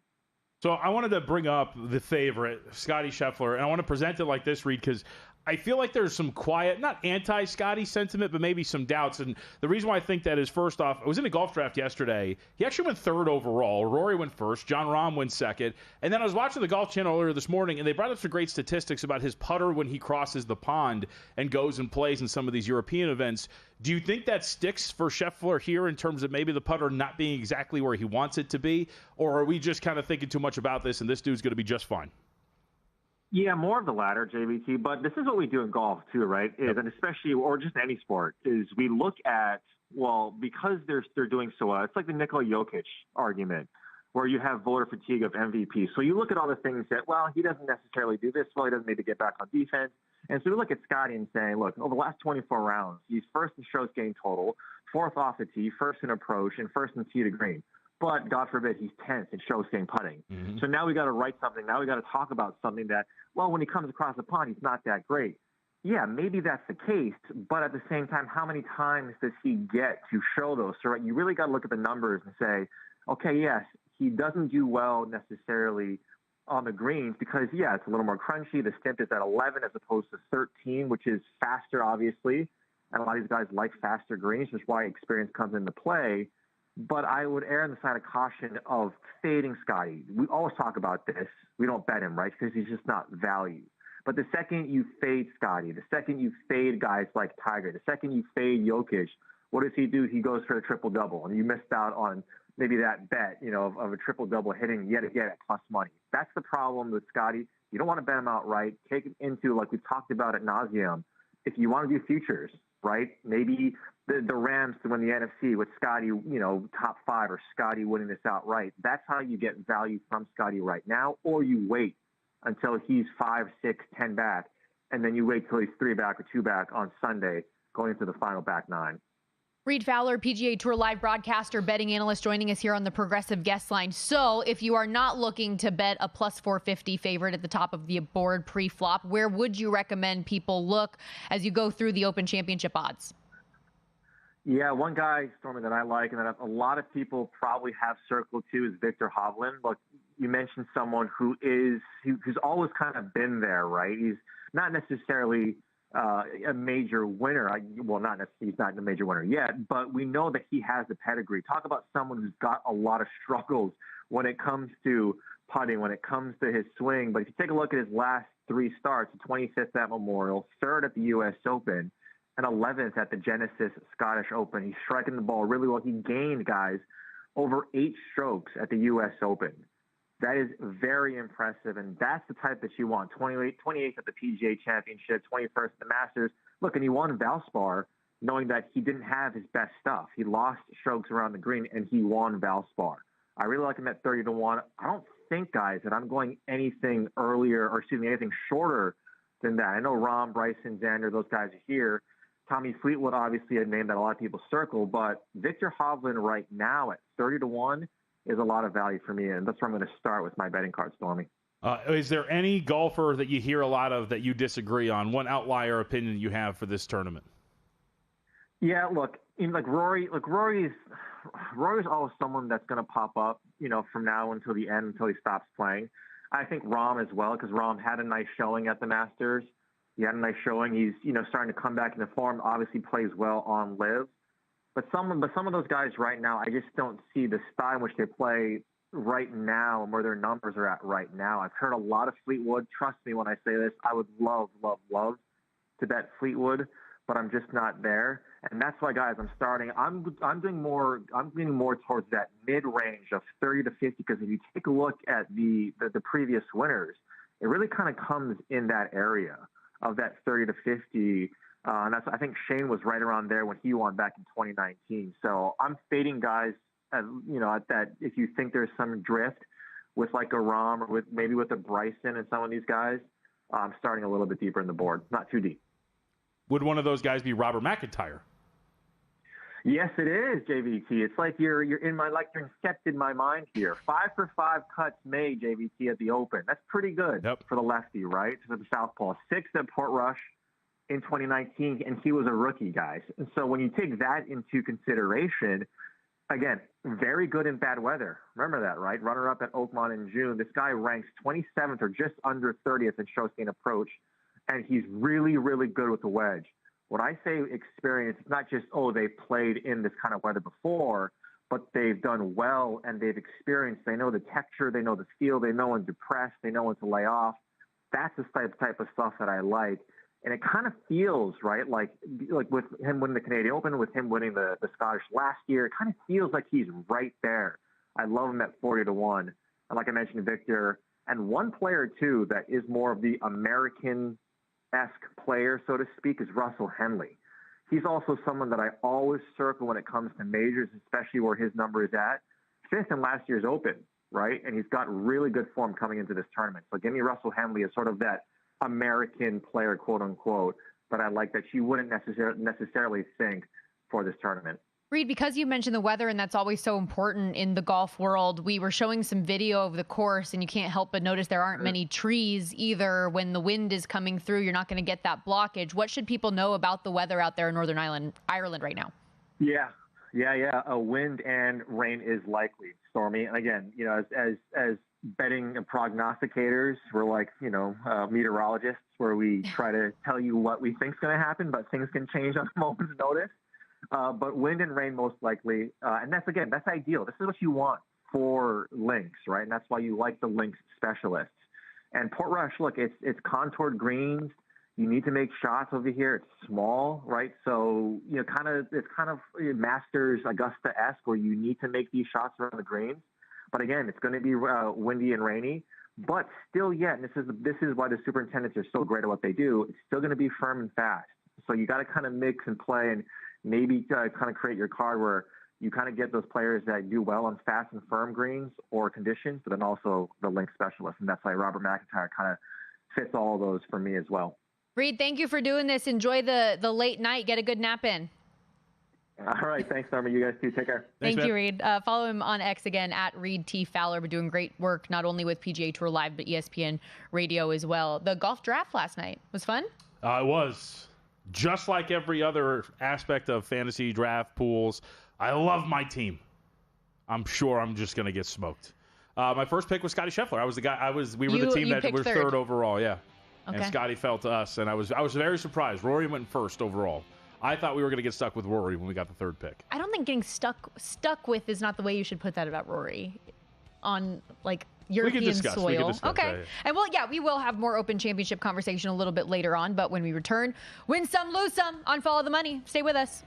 So I wanted to bring up the favorite, Scottie Scheffler, and I want to present it like this, Reed, because I feel like there's some quiet, not anti-Scottie sentiment, but maybe some doubts. And the reason why I think that is, first off, I was in a golf draft yesterday. He actually went third overall. Rory went first. Jon Rahm went second. And then I was watching the Golf Channel earlier this morning, and they brought up some great statistics about his putter when he crosses the pond and goes and plays in some of these European events. Do you think that sticks for Scheffler here in terms of maybe the putter not being exactly where he wants it to be? Or are we just kind of thinking too much about this and this dude's going to be just fine? Yeah, more of the latter, JVT. But this is what we do in golf, too, right? And especially, or just any sport, is we look at, well, because they're doing so well, it's like the Nikola Jokic argument, where you have voter fatigue of MVP. So you look at all the things that, well, he doesn't necessarily do this well, he doesn't need to get back on defense. And so we look at Scottie and saying, look, over the last 24 rounds, he's first in strokes gained total, fourth off the tee, first in approach, and first in tee to green. But God forbid he's 10th in strokes gained putting. Mm-hmm. So now we got to write something. Now we got to talk about something that, well, when he comes across the pond, he's not that great. Yeah, maybe that's the case. But at the same time, how many times does he get to show those? So you really got to look at the numbers and say, okay, yes, he doesn't do well necessarily on the greens because, yeah, it's a little more crunchy. The stimp is at 11 as opposed to 13, which is faster, obviously. And a lot of these guys like faster greens, which is why experience comes into play. But I would err on the side of caution of fading Scottie. We always talk about this. We don't bet him, right, because he's just not value. But the second you fade Scottie, the second you fade guys like Tiger, the second you fade Jokic, what does he do? He goes for the triple-double, and you missed out on maybe that bet, of a triple-double hitting yet again at plus money. That's the problem with Scottie. You don't want to bet him outright. Take him into, like we talked about ad nauseum. If you want to do futures, right? Maybe the Rams to win the NFC with Scotty, top 5 or Scotty winning this outright. That's how you get value from Scotty right now, or you wait until he's 5, 6, 10 back, and then you wait till he's 3 back or 2 back on Sunday going into the final back 9. Reed Fowler, PGA Tour live broadcaster, betting analyst, joining us here on the Progressive Guest Line. So if you are not looking to bet a plus 450 favorite at the top of the board pre-flop, where would you recommend people look as you go through the Open Championship odds? Yeah, one guy, Stormy, that I like and that a lot of people probably have circled too is Victor Hovland. Look, you mentioned someone who's always kind of been there, right? He's not necessarily a major winner. Not necessarily, he's not a major winner yet, but we know that he has the pedigree. Talk about someone who's got a lot of struggles when it comes to putting, when it comes to his swing. But if you take a look at his last 3 starts, 25th at Memorial, 3rd at the U.S. Open, and 11th at the Genesis Scottish Open. He's striking the ball really well. He gained, guys, over 8 strokes at the U.S. Open. That is very impressive, and that's the type that you want. 28th at the PGA Championship, 21st at the Masters. Look, and he won Valspar knowing that he didn't have his best stuff. He lost strokes around the green, and he won Valspar. I really like him at 30-1. I don't think, guys, that I'm going anything shorter than that. I know Rahm, Bryson, Xander, those guys are here. Tommy Fleetwood, obviously a name that a lot of people circle, but Victor Hovland right now at 30-1 is a lot of value for me, and that's where I'm going to start with my betting card, Stormy. Is there any golfer that you hear a lot of that you disagree on? One outlier opinion you have for this tournament? Yeah, look, Rory's always someone that's going to pop up, from now until the end, until he stops playing. I think Rahm as well, because Rahm had a nice showing at the Masters. He had a nice showing. He's, starting to come back into form. Obviously plays well on live. But some of those guys right now, I just don't see the style in which they play right now and where their numbers are at right now. I've heard a lot of Fleetwood. Trust me when I say this. I would love to bet Fleetwood, but I'm just not there. And that's why, guys, I'm getting more towards that mid-range of 30 to 50, because if you take a look at the previous winners, it really kind of comes in that area of that 30 to 50. And I think Shane was right around there when he won back in 2019. So I'm fading guys at that. If you think there's some drift with like a Rahm or maybe with a Bryson and some of these guys, I'm starting a little bit deeper in the board, not too deep. Would one of those guys be Robert McIntyre? Yes, it is, JVT. It's like you're incepted my mind here. 5 for 5 cuts made, JVT, at the Open. That's pretty good for the lefty, right? For the southpaw. 6 at Portrush in 2019, and he was a rookie, guys. And so when you take that into consideration, again, very good in bad weather. Remember that, right? Runner-up at Oakmont in June. This guy ranks 27th or just under 30th in stroke gain approach, and he's really, really good with the wedge. When I say experience, it's not just, they played in this kind of weather before, but they've done well and they've experienced. They know the texture, they know the feel, they know when to press, they know when to lay off. That's the type of stuff that I like. And it kind of feels, right, like with him winning the Canadian Open, with him winning the Scottish last year, it kind of feels like he's right there. I love him at 40-1. And like I mentioned, Victor, and one player, too, that is more of the American-esque player, so to speak, is Russell Henley. He's also someone that I always circle when it comes to majors, especially where his number is at. 5th in last year's Open, right? And he's got really good form coming into this tournament. So give me Russell Henley as sort of that American player, quote unquote, but I like that you wouldn't necessarily think for this tournament. Reed, because you mentioned the weather, and that's always so important in the golf world, we were showing some video of the course, and you can't help but notice there aren't many trees either. When the wind is coming through, you're not going to get that blockage. What should people know about the weather out there in Northern Ireland right now? Yeah. A wind and rain is likely, Stormy. And again, as betting prognosticators, we're like, meteorologists, where we try to tell you what we think is going to happen, but things can change on a moment's notice. But wind and rain most likely. And that's ideal. This is what you want for links, right? And that's why you like the links specialists. And Portrush, look, it's contoured greens. You need to make shots over here. It's small, right? So, it's kind of Masters Augusta-esque, where you need to make these shots around the greens. But again, it's going to be windy and rainy. But still yet, and this is why the superintendents are so great at what they do, it's still going to be firm and fast. So you got to kind of mix and play and maybe kind of create your card where you kind of get those players that do well on fast and firm greens or conditions, but then also the link specialist. And that's why Robert McIntyre kind of fits all of those for me as well. Reed, thank you for doing this. Enjoy the late night. Get a good nap in. All right. Thanks, Norma. You guys too. Take care. Thank you, Reed. Follow him on X again at Reed T. Fowler. We're doing great work, not only with PGA Tour Live, but ESPN Radio as well. The golf draft last night was fun. It was. Just like every other aspect of fantasy draft pools, I love my team. I'm sure I'm just going to get smoked. My first pick was Scotty Scheffler. We were the team that were third overall, yeah. Okay. And Scotty fell to us, and I was very surprised. Rory went first overall. I thought we were going to get stuck with Rory when we got the third pick. I don't think getting stuck with is not the way you should put that about Rory on European soil. We can discuss, okay. Yeah. And we will have more Open Championship conversation a little bit later on, but when we return, win some, lose some on Follow the Money. Stay with us.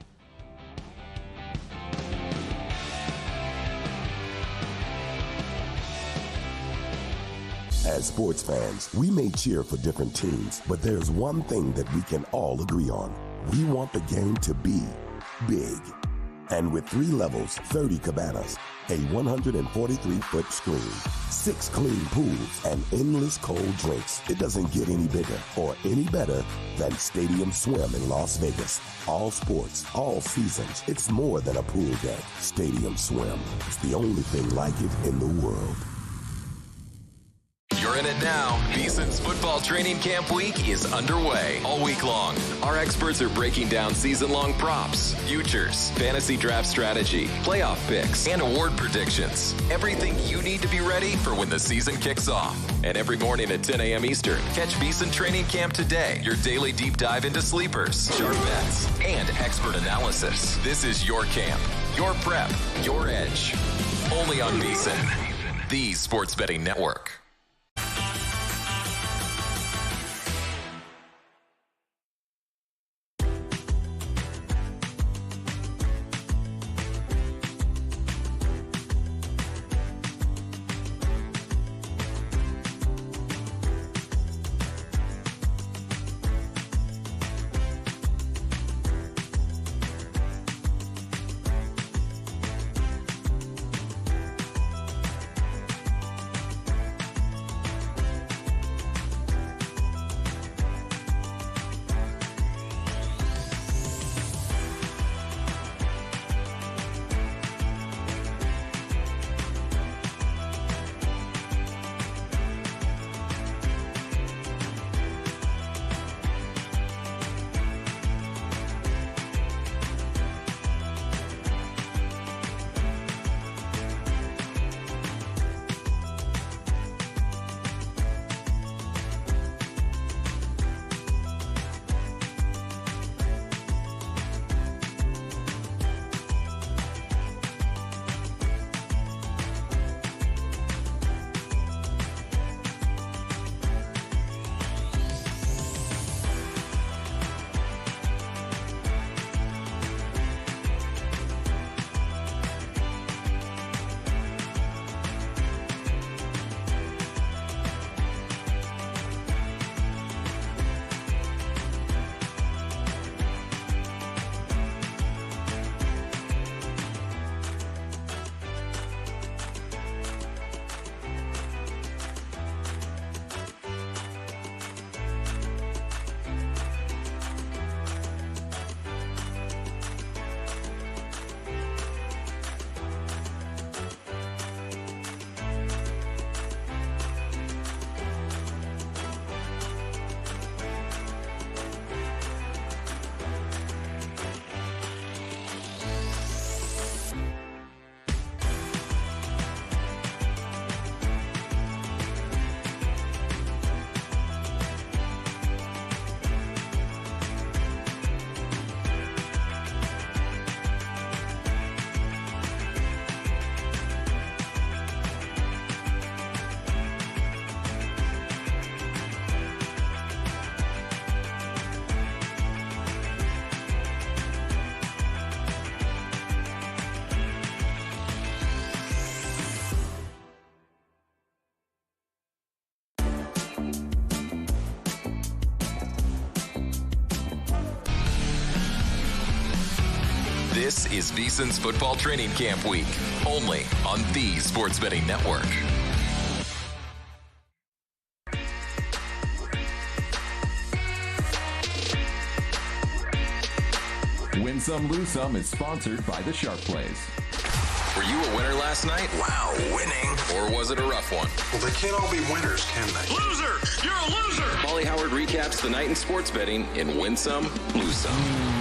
As sports fans, we may cheer for different teams, but there's one thing that we can all agree on. We want the game to be big. And with 3 levels, 30 cabanas, a 143-foot screen, 6 clean pools, and endless cold drinks, it doesn't get any bigger or any better than Stadium Swim in Las Vegas. All sports, all seasons. It's more than a pool deck. Stadium Swim. It's the only thing like it in the world. You're in it now. VSiN's football training camp week is underway all week long. Our experts are breaking down season-long props, futures, fantasy draft strategy, playoff picks, and award predictions. Everything you need to be ready for when the season kicks off. And every morning at 10 a.m. Eastern, catch VSiN Training Camp Today, your daily deep dive into sleepers, sharp bets, and expert analysis. This is your camp, your prep, your edge. Only on VSiN, the sports betting network. Welcome back. 2 minutes left in the 4th quarter. 3 minutes left in the 4th quarter. It's 10 a.m. Eastern. VSiN, the sports betting network. Only on VSiN. The sports betting network. All right, 2 minutes left in the 4th quarter. 3 minutes left in the 4th quarter. It's 10 a.m. Eastern. VSiN, the sports betting network. Only on VSiN, the sports betting network. 2 minutes left in the 4th quarter. 3 minutes left in the 4th quarter. It's 10 a.m. Eastern. VSiN, the sports betting network. This is VSiN's Football Training Camp Week, only on the Sports Betting Network. Win Some, Lose Some is sponsored by the Sharp Plays. Were you a winner last night? Wow, winning. Or was it a rough one? Well, they can't all be winners, can they? Loser! You're a loser! Molly Howard recaps the night in sports betting in Win Some, Lose Some.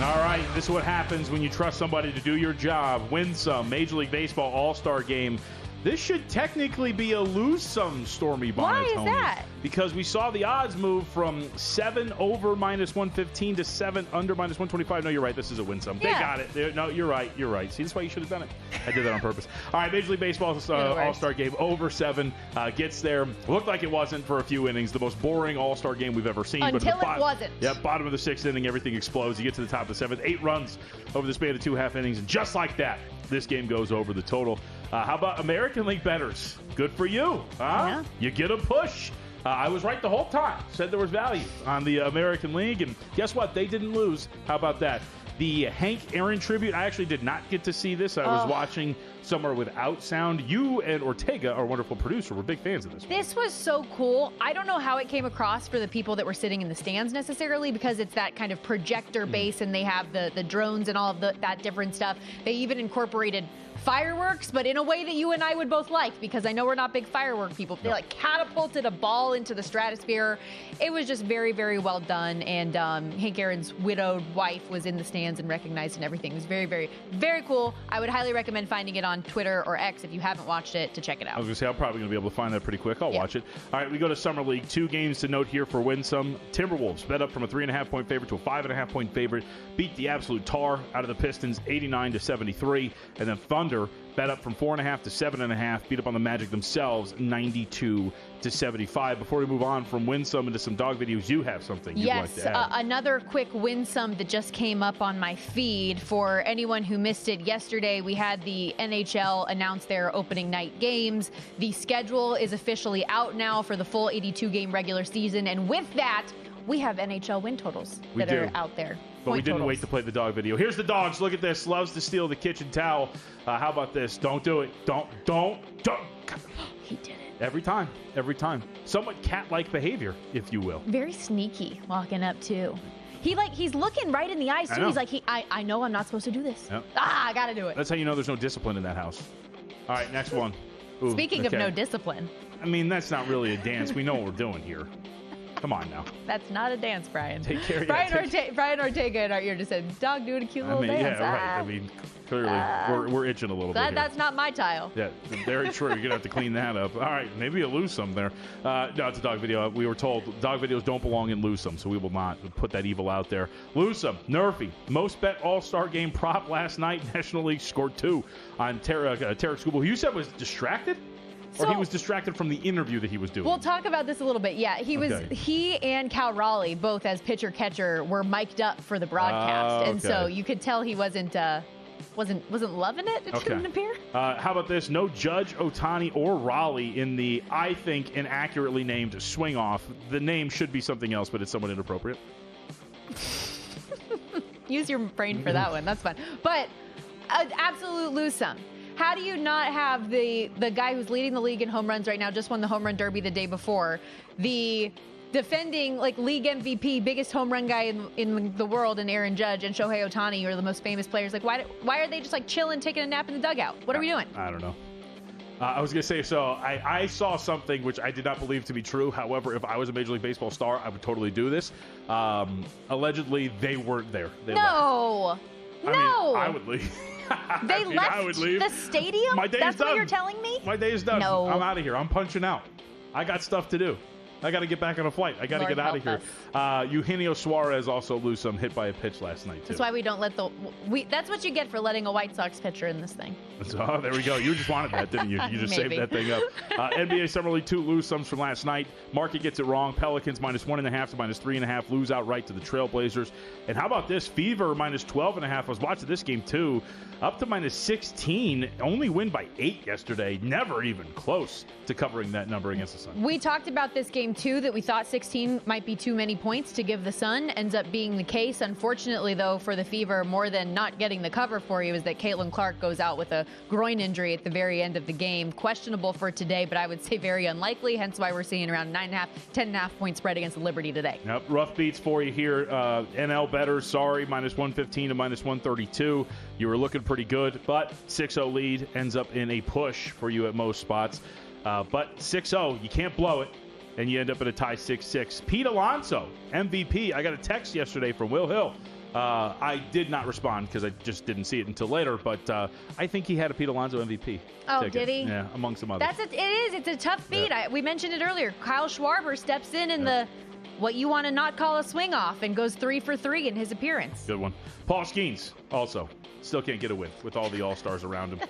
All right, this is what happens when you trust somebody to do your job. Win some. Major League Baseball All-Star Game. This should technically be a lose some, Stormy Bonnet. Why is that? Because we saw the odds move from 7 over -115 to 7 under -125. No, you're right. This is a win some. Yeah. They got it. No, you're right. You're right. See, that's why you should have done it. I did that on purpose. All right, Major League Baseball All-Star Game over 7 gets there. Looked like it wasn't for a few innings. The most boring All-Star game we've ever seen. Until it wasn't. Yeah, bottom of the 6th inning, everything explodes. You get to the top of the 7th. 8 runs over the span of 2 half innings. And just like that, this game goes over the total. How about American League bettors? Good for you. Yeah. You get a push. I was right the whole time. Said there was value on the American League. And guess what? They didn't lose. How about that? The Hank Aaron tribute, I actually did not get to see this. I was watching somewhere without sound. You and Ortega, our wonderful producer, were big fans of this. This was so cool. I don't know how it came across for the people that were sitting in the stands necessarily, because it's that kind of projector base and they have the drones and all of that different stuff. They even incorporated fireworks, but in a way that you and I would both like, because I know we're not big firework people. They like catapulted a ball into the stratosphere. It was just very, very well done. And Hank Aaron's widowed wife was in the stands and recognized and everything. It was very, very, very cool. I would highly recommend finding it on Twitter or X if you haven't watched it to check it out. I was going to say, I'm probably going to be able to find that pretty quick. I'll watch it. All right, we go to Summer League. 2 games to note here for Win Some. Timberwolves bet up from a 3.5-point favorite to a 5.5-point favorite. Beat the absolute tar out of the Pistons 89-73. And then Thunder bet up from 4.5 to 7.5. Beat up on the Magic themselves 92-75. Before we move on from Win Some into some dog videos, you have something you'd like to add. Another quick Win Some that just came up on my feed. For anyone who missed it yesterday, we had the NHL announce their opening night games. The schedule is officially out now for the full 82-game regular season, and with that, we have NHL win totals that are out there. But we didn't wait to play the dog video. Here's the dogs. Look at this. Loves to steal the kitchen towel. How about this? Don't do it. Don't. He did it. Every time. Somewhat cat-like behavior, if you will. Very sneaky walking up, too. He's looking right in the eyes, too. He's like, I know I'm not supposed to do this. Yep. I got to do it. That's how you know there's no discipline in that house. All right, next one. Ooh, Speaking of no discipline. I mean, that's not really a dance. We know what we're doing here. Come on now. That's not a dance, Brian. Take care. Brian Ortega in our ear just said, dog doing a cute little dance. Yeah, right. I mean, clearly, we're itching a little bit. That's not my tile. Yeah, very true. You're going to have to clean that up. All right, maybe you'll lose some there. No, it's a dog video. We were told dog videos don't belong in lose some, so we will not put that evil out there. Lose some. Nerfy. Most bet All-Star Game prop last night. National League scored 2 on Tarek Skubal, who you said was distracted? Or he was distracted from the interview that he was doing. We'll talk about this a little bit. Yeah, he and Cal Raleigh, both as pitcher-catcher, were mic'd up for the broadcast. And so you could tell he wasn't loving it. It didn't appear. How about this? No Judge, Ohtani, or Raleigh in the, I think, inaccurately named swing-off. The name should be something else, but it's somewhat inappropriate. Use your brain for that one. That's fun. But absolute lose some. How do you not have the guy who's leading the league in home runs right now, just won the home run derby the day before, the defending league MVP, biggest home run guy in the world, and Aaron Judge and Shohei Ohtani are the most famous players? Why are they just chilling, taking a nap in the dugout? What are we doing? I don't know. I was going to say, so I saw something which I did not believe to be true. However, if I was a Major League Baseball star, I would totally do this. Allegedly, they weren't there. No. I mean, I would leave. They left the stadium? My day That's is done. What you're telling me? My day is done. No. I'm out of here. I'm punching out. I got stuff to do. I got to get back on a flight. I got to get out of here. Eugenio Suarez also lose some hit by a pitch last night, too. That's why we don't let that's what you get for letting a White Sox pitcher in this thing. So, there we go. You just wanted that, didn't you? You just saved that thing up. NBA Summer League 2 lose sums from last night. Market gets it wrong. Pelicans -1.5 to -3.5 lose outright to the Trailblazers. And how about this? Fever -12.5. I was watching this game, too. Up to -16. Only win by 8 yesterday. Never even close to covering that number against the Sun. We talked about this game game 2 that we thought 16 might be too many points to give the Sun. Ends up being the case. Unfortunately, though, for the Fever, more than not getting the cover for you is that Caitlin Clark goes out with a groin injury at the very end of the game. Questionable for today, but I would say very unlikely, hence why we're seeing around 9.5, 10.5 point spread against Liberty today. Yep, rough beats for you here. NL bettors, sorry, -115 to -132. You were looking pretty good, but 6-0 lead ends up in a push for you at most spots. But 6-0, you can't blow it, and you end up at a tie 6-6. Pete Alonso, MVP. I got a text yesterday from Will Hill. I did not respond because I just didn't see it until later, but I think he had a Pete Alonso MVP. Oh, ticket. did he? Yeah, among some others. It's a tough beat. Yeah. We mentioned it earlier. Kyle Schwarber steps in the what you want to not call a swing off and goes 3 for 3 in his appearance. Good one. Paul Skeens also still can't get a win with all the All-Stars around him.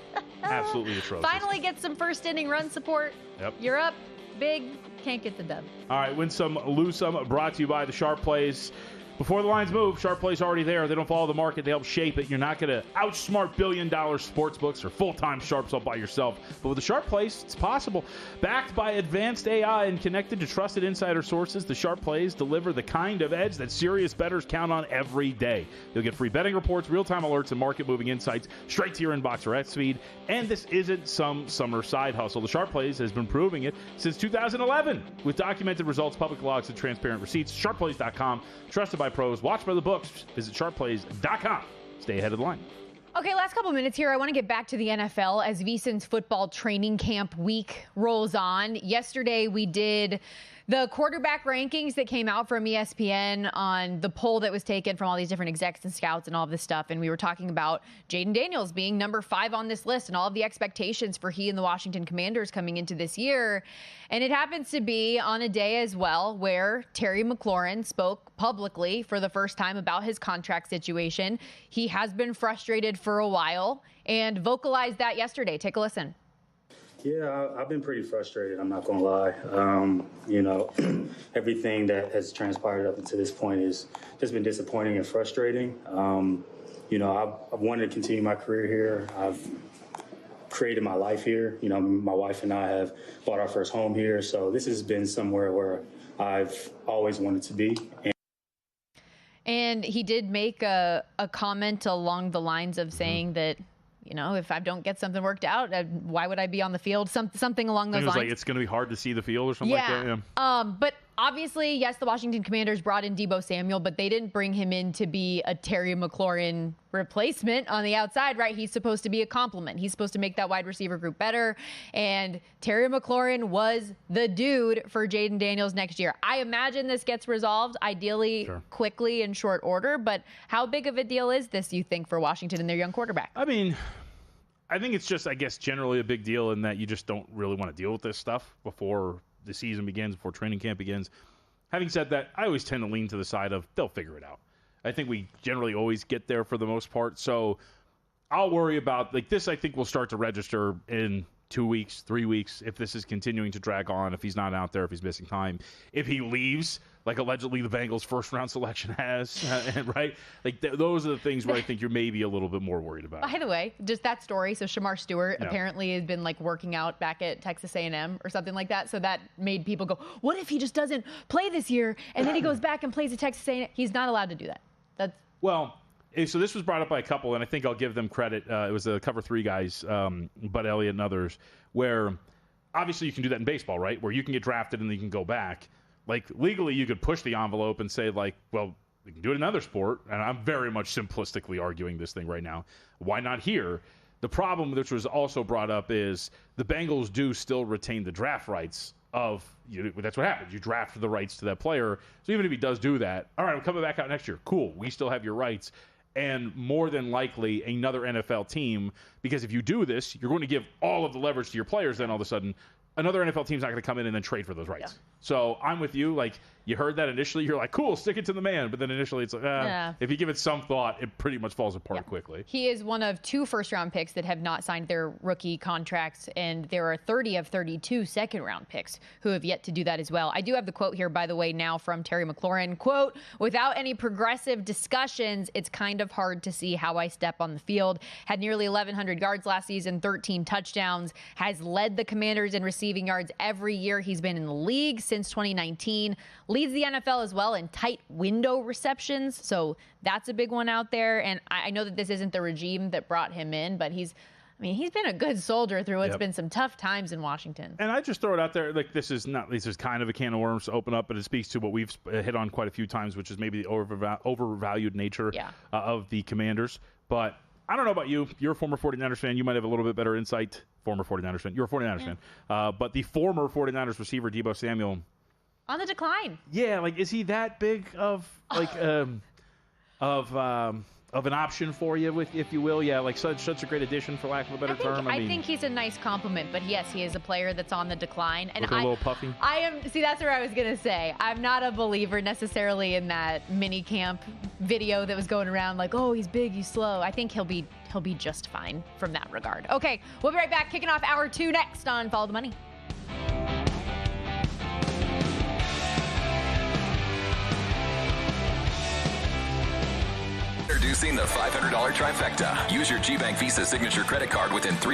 Absolutely atrocious. Finally get some first inning run support. Yep. You're up big, can't get the dub. All right, win some, lose some, brought to you by the Sharp Plays. Before the lines move, Sharp Plays already there. They don't follow the market. They help shape it. You're not going to outsmart billion-dollar sports books or full-time sharps all by yourself. But with the Sharp Plays, it's possible. Backed by advanced AI and connected to trusted insider sources, the Sharp Plays deliver the kind of edge that serious bettors count on every day. You'll get free betting reports, real-time alerts, and market-moving insights straight to your inbox or S feed. And this isn't some summer side hustle. The Sharp Plays has been proving it since 2011 with documented results, public logs, and transparent receipts. SharpPlays.com, trusted by pros, watched by the books. Visit sharpplays.com. Stay ahead of the line. Okay, last couple minutes here. I want to get back to the NFL as VSiN's football training camp week rolls on. Yesterday, we did the quarterback rankings that came out from ESPN on the poll that was taken from all these different execs and scouts and all of this stuff. And we were talking about Jaden Daniels being number 5 on this list and all of the expectations for he and the Washington Commanders coming into this year. And it happens to be on a day as well where Terry McLaurin spoke publicly for the first time about his contract situation. He has been frustrated for a while and vocalized that yesterday. Take a listen. Yeah, I've been pretty frustrated. I'm not going to lie. Everything that has transpired up until this point has just been disappointing and frustrating. I've wanted to continue my career here. I've created my life here. My wife and I have bought our first home here. So this has been somewhere where I've always wanted to be. And he did make a comment along the lines of saying that, if I don't get something worked out, why would I be on the field? Something along those lines. Like it's going to be hard to see the field or something like that. Yeah. But obviously, yes, the Washington Commanders brought in Deebo Samuel, but they didn't bring him in to be a Terry McLaurin replacement on the outside, right? He's supposed to be a complement. He's supposed to make that wide receiver group better. And Terry McLaurin was the dude for Jaden Daniels next year. I imagine this gets resolved ideally quickly in short order, but how big of a deal is this, you think, for Washington and their young quarterback? I mean, I think it's just, generally a big deal in that you just don't really want to deal with this stuff before the season begins, before training camp begins. Having said that, I always tend to lean to the side of they'll figure it out. I think we generally always get there for the most part. So I'll worry about, this I think will start to register in 2 weeks, 3 weeks, if this is continuing to drag on, if he's not out there, if he's missing time, if he leaves, like allegedly the Bengals' first-round selection has, right? Those are the things where I think you're maybe a little bit more worried about. By the way, just that story. So Shamar Stewart apparently has been working out back at Texas A&M or something like that. So that made people go, what if he just doesn't play this year and then he goes back and plays at Texas A&M? He's not allowed to do that. So this was brought up by a couple, and I think I'll give them credit. It was the Cover 3 guys, Bud Elliott and others, where obviously you can do that in baseball, right? Where you can get drafted and then you can go back. Legally, you could push the envelope and say, we can do it in another sport. And I'm very much simplistically arguing this thing right now. Why not here? The problem, which was also brought up, is the Bengals do still retain the draft rights of that's what happens. You draft the rights to that player. So even if he does do that, all right, I'm coming back out next year. Cool. We still have your rights. And more than likely another NFL team, because if you do this, you're going to give all of the leverage to your players. Then all of a sudden, another NFL team's not going to come in and then trade for those rights. Yeah. So I'm with you. You heard that initially. You're like, cool, stick it to the man. But then initially it's if you give it some thought, it pretty much falls apart quickly. He is one of 2 first-round picks that have not signed their rookie contracts, and there are 30 of 32 second-round picks who have yet to do that as well. I do have the quote here, by the way, now from Terry McLaurin. Quote, without any progressive discussions, it's kind of hard to see how I step on the field. Had nearly 1,100 yards last season, 13 touchdowns, has led the Commanders in receiving yards every year he's been in the league since since 2019. Leads the NFL as well in tight window receptions. So that's a big one out there. And I know that this isn't the regime that brought him in, but he's been a good soldier through what's been some tough times in Washington. And I just throw it out there, like this is kind of a can of worms to open up, but it speaks to what we've hit on quite a few times, which is maybe the overvalued nature of the Commanders. But I don't know about you. You're a former 49ers fan. You might have a little bit better insight. Former 49ers fan. You're a 49ers fan. But the former 49ers receiver, Deebo Samuel. On the decline. Yeah, like, is he that big of an option for you, if you will? Yeah, like such a great addition, for lack of a better term. I think he's a nice compliment, but yes, he is a player that's on the decline. And a little puffy. That's what I was gonna say. I'm not a believer necessarily in that mini camp video that was going around like, oh, he's big, he's slow. I think he'll be just fine from that regard. Okay, we'll be right back, kicking off hour 2 next on Follow the Money. Introducing the $500 trifecta. Use your GBank Visa signature credit card within 3